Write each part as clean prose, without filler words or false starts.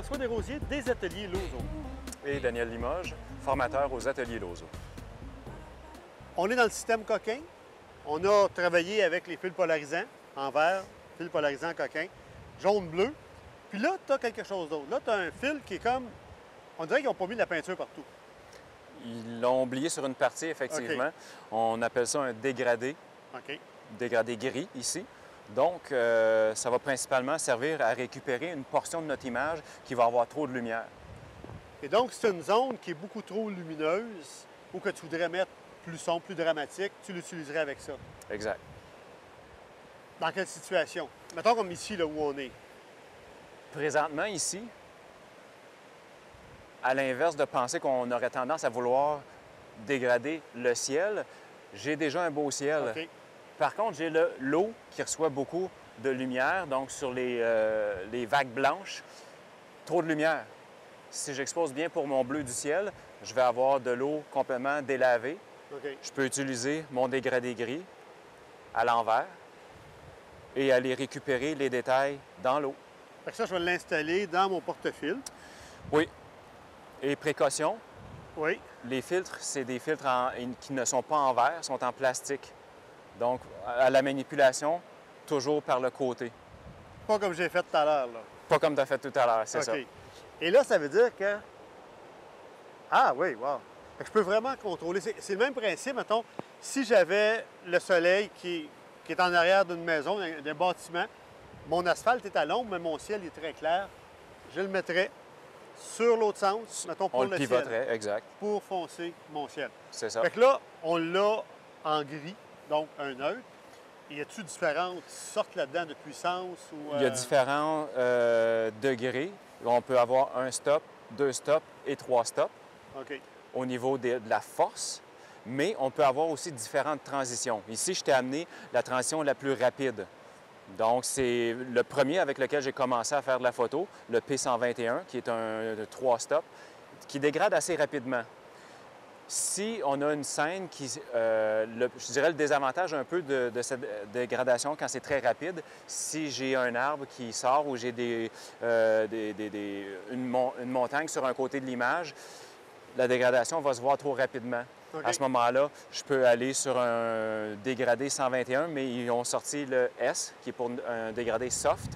François Desrosiers des Ateliers Lauzo. Et Daniel Limoges, formateur aux Ateliers Lauzo. On est dans le système coquin. On a travaillé avec les fils polarisants en vert, fils polarisants coquin, jaune-bleu. Puis là, tu as quelque chose d'autre. Là, tu as un fil qui est comme... On dirait qu'ils n'ont pas mis de la peinture partout. Ils l'ont oublié sur une partie, effectivement. OK. On appelle ça un dégradé, OK. dégradé gris ici. Donc, ça va principalement servir à récupérer une portion de notre image qui va avoir trop de lumière. Et donc, c'est une zone qui est beaucoup trop lumineuse ou que tu voudrais mettre plus sombre, plus dramatique, tu l'utiliserais avec ça. Exact. Dans quelle situation? Mettons comme ici, là où on est. Présentement, ici, à l'inverse de penser qu'on aurait tendance à vouloir dégrader le ciel, j'ai déjà un beau ciel. OK. Par contre, j'ai l'eau qui reçoit beaucoup de lumière, donc sur les vagues blanches, trop de lumière. Si j'expose bien pour mon bleu du ciel, je vais avoir de l'eau complètement délavée. OK. Je peux utiliser mon dégradé gris à l'envers et aller récupérer les détails dans l'eau. Fait que ça, je vais l'installer dans mon porte-fil. Oui. Et précaution, Oui. les filtres, c'est des filtres qui ne sont pas en verre, sont en plastique. Donc, à la manipulation, toujours par le côté. Pas comme j'ai fait tout à l'heure, là. Pas comme tu as fait tout à l'heure, c'est OK. ça. Et là, ça veut dire que... Ah oui, wow! Fait que je peux vraiment contrôler. C'est le même principe, mettons, si j'avais le soleil qui est en arrière d'une maison, d'un bâtiment, mon asphalte est à l'ombre, mais mon ciel est très clair, je le mettrais sur l'autre sens, mettons, pour On le le ciel, pivoterait, exact. pour foncer mon ciel. C'est ça. Fait que là, on l'a en gris, donc un neutre. Y a-t-il différentes sortes là-dedans de puissance? Ou, Il y a différents degrés. On peut avoir un stop, 2 stops et 3 stops OK. au niveau de la force, mais on peut avoir aussi différentes transitions. Ici, je t'ai amené la transition la plus rapide. Donc, c'est le premier avec lequel j'ai commencé à faire de la photo, le P121, qui est un 3 stops, qui dégrade assez rapidement. Si on a une scène qui, je dirais le désavantage un peu de cette dégradation quand c'est très rapide, si j'ai un arbre qui sort ou j'ai une montagne sur un côté de l'image, la dégradation va se voir trop rapidement. OK. À ce moment-là, je peux aller sur un dégradé 121, mais ils ont sorti le S, qui est pour un dégradé soft.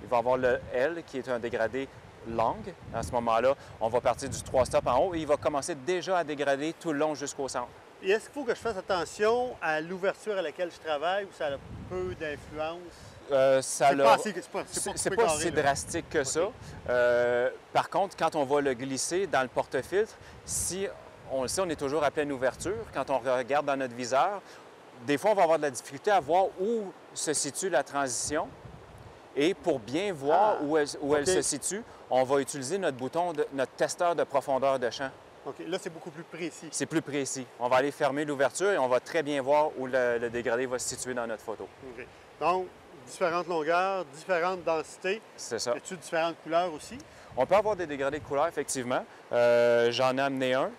Il va y avoir le L, qui est un dégradé long. À ce moment-là, on va partir du 3 stops en haut et il va commencer déjà à dégrader tout le long jusqu'au centre. Et est-ce qu'il faut que je fasse attention à l'ouverture à laquelle je travaille ou ça a peu d'influence? C'est pas si drastique que ça. Par contre, quand on va le glisser dans le porte-filtre, si on le sait, on est toujours à pleine ouverture. Quand on regarde dans notre viseur, des fois, on va avoir de la difficulté à voir où se situe la transition. Et pour bien voir où elle se situe, on va utiliser notre bouton, notre testeur de profondeur de champ. OK. Là, c'est beaucoup plus précis. C'est plus précis. On va aller fermer l'ouverture et on va très bien voir où le dégradé va se situer dans notre photo. OK. Donc, différentes longueurs, différentes densités. C'est ça. Y a-t-il différentes couleurs aussi? On peut avoir des dégradés de couleurs, effectivement. J'en ai amené un,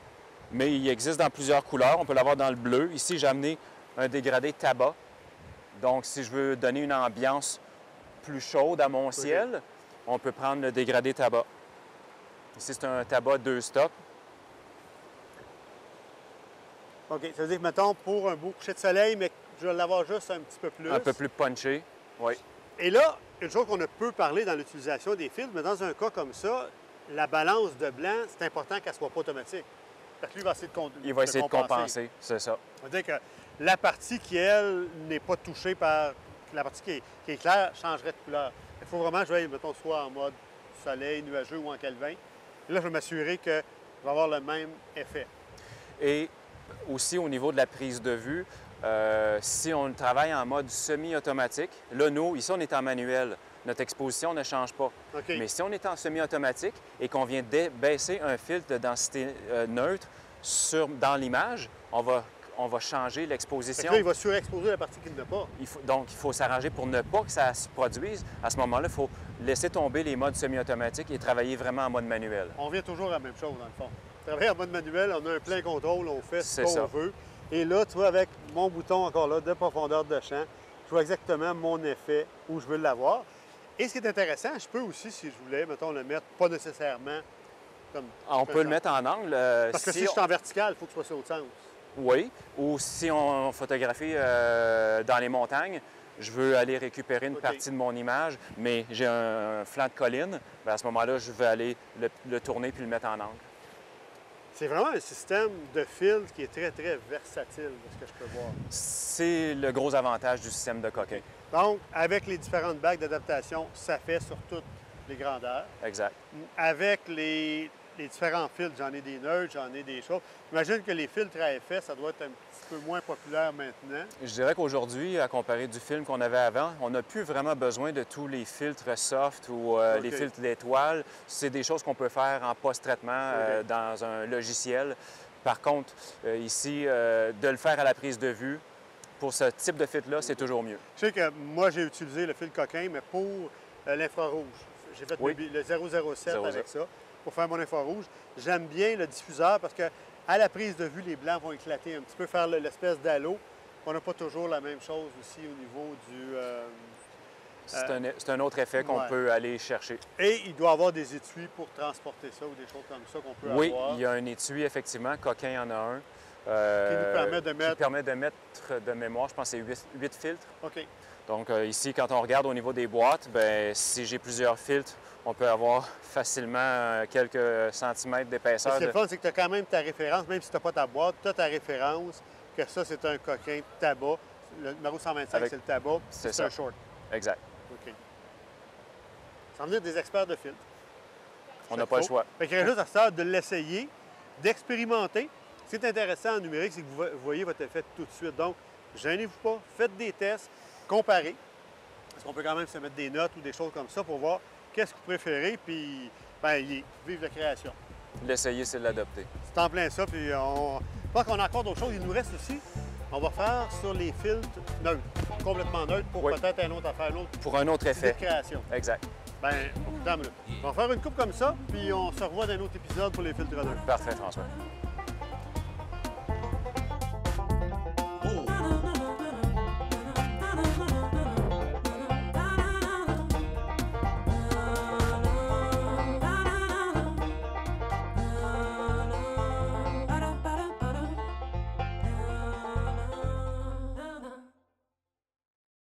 mais il existe dans plusieurs couleurs. On peut l'avoir dans le bleu. Ici, j'ai amené un dégradé tabac. Donc, si je veux donner une ambiance plus chaude à mon ciel, on peut prendre le dégradé tabac. Ici, c'est un tabac 2 stops. OK. Ça veut dire que, mettons, pour un beau coucher de soleil, mais je vais l'avoir juste un petit peu plus. Un peu plus punché, oui. Et là, une chose qu'on a peu parlé dans l'utilisation des filtres, mais dans un cas comme ça, la balance de blanc, c'est important qu'elle ne soit pas automatique. Fait que lui, il va essayer Il va essayer de compenser, c'est ça. Ça veut dire que la partie qui, elle, n'est pas touchée par la partie qui est claire changerait de couleur. Il faut vraiment que je vais, mettons, soit en mode soleil, nuageux ou en Kelvin. Et là, je vais m'assurer que je vais avoir le même effet. Et aussi, au niveau de la prise de vue, si on travaille en mode semi-automatique, là, nous, ici, on est en manuel. Notre exposition ne change pas. OK. Mais si on est en semi-automatique et qu'on vient baisser un filtre de densité neutre dans l'image, on va changer l'exposition. Là, il va surexposer la partie qu'il n'a pas. Donc, il faut s'arranger pour ne pas que ça se produise. À ce moment-là, il faut laisser tomber les modes semi-automatiques et travailler vraiment en mode manuel. On vient toujours à la même chose, dans le fond. Travailler en mode manuel, on a un plein contrôle, on fait ce qu'on veut. Et là, tu vois, avec mon bouton encore là de profondeur de champ, je vois exactement mon effet où je veux l'avoir. Et ce qui est intéressant, je peux aussi, si je voulais, mettons, le mettre pas nécessairement comme... On peut le mettre en angle. Parce que si je suis en vertical, il faut que ce soit sur l'autre sens. Oui, ou si on photographie dans les montagnes, je veux aller récupérer une partie de mon image, mais j'ai un flanc de colline, bien à ce moment-là, je vais aller le tourner puis le mettre en angle. C'est vraiment un système de filtre qui est très, très versatile, de ce que je peux voir. C'est le gros avantage du système de coquin. Donc, avec les différentes bagues d'adaptation, ça fait sur toutes les grandeurs. Exact. Avec les différents filtres, j'en ai des neutres, j'en ai des choses. J'imagine que les filtres à effet, ça doit être un petit peu moins populaire maintenant. Je dirais qu'aujourd'hui, à comparer du film qu'on avait avant, on n'a plus vraiment besoin de tous les filtres soft ou les filtres d'étoiles. C'est des choses qu'on peut faire en post-traitement dans un logiciel. Par contre, ici, de le faire à la prise de vue, pour ce type de filtre-là, c'est toujours mieux. Je sais que moi, j'ai utilisé le filtre coquin, mais pour l'infrarouge. J'ai fait le 007 avec ça pour faire mon infrarouge. J'aime bien le diffuseur parce qu'à la prise de vue, les blancs vont éclater un petit peu, faire l'espèce d'halo. On n'a pas toujours la même chose aussi au niveau du... c'est un autre effet qu'on peut aller chercher. Et il doit y avoir des étuis pour transporter ça ou des choses comme ça qu'on peut avoir. Oui, il y a un étui, effectivement. Coquin en a un. Qui nous permet de mettre... Qui permet de mettre de mémoire, je pense que c'est 8 filtres. OK. Donc ici, quand on regarde au niveau des boîtes, bien, si j'ai plusieurs filtres, on peut avoir facilement quelques centimètres d'épaisseur. Ce qui est le fun, c'est que tu as quand même ta référence, même si tu n'as pas ta boîte, tu as ta référence, que ça, c'est un coquin tabac. Le numéro 125, c'est le tabac, c'est un short. Exact. OK. Ça veut dire des experts de filtres. On n'a pas le choix. Fait qu'il reste juste à ça de l'essayer, d'expérimenter. Ce qui est intéressant en numérique, c'est que vous voyez votre effet tout de suite. Donc, gênez-vous pas, faites des tests, comparez. Parce qu'on peut quand même se mettre des notes ou des choses comme ça pour voir qu'est-ce que vous préférez, puis bien, vive la création. L'essayer, c'est l'adopter. C'est en plein ça, puis je pense qu'on a encore d'autres choses. Il nous reste aussi, on va faire sur les filtres neutres, complètement neutres, pour peut-être une autre affaire, pour un autre effet. De création. Exact. Bien, on va faire une coupe comme ça, puis on se revoit dans un autre épisode pour les filtres neutres. Parfait, François.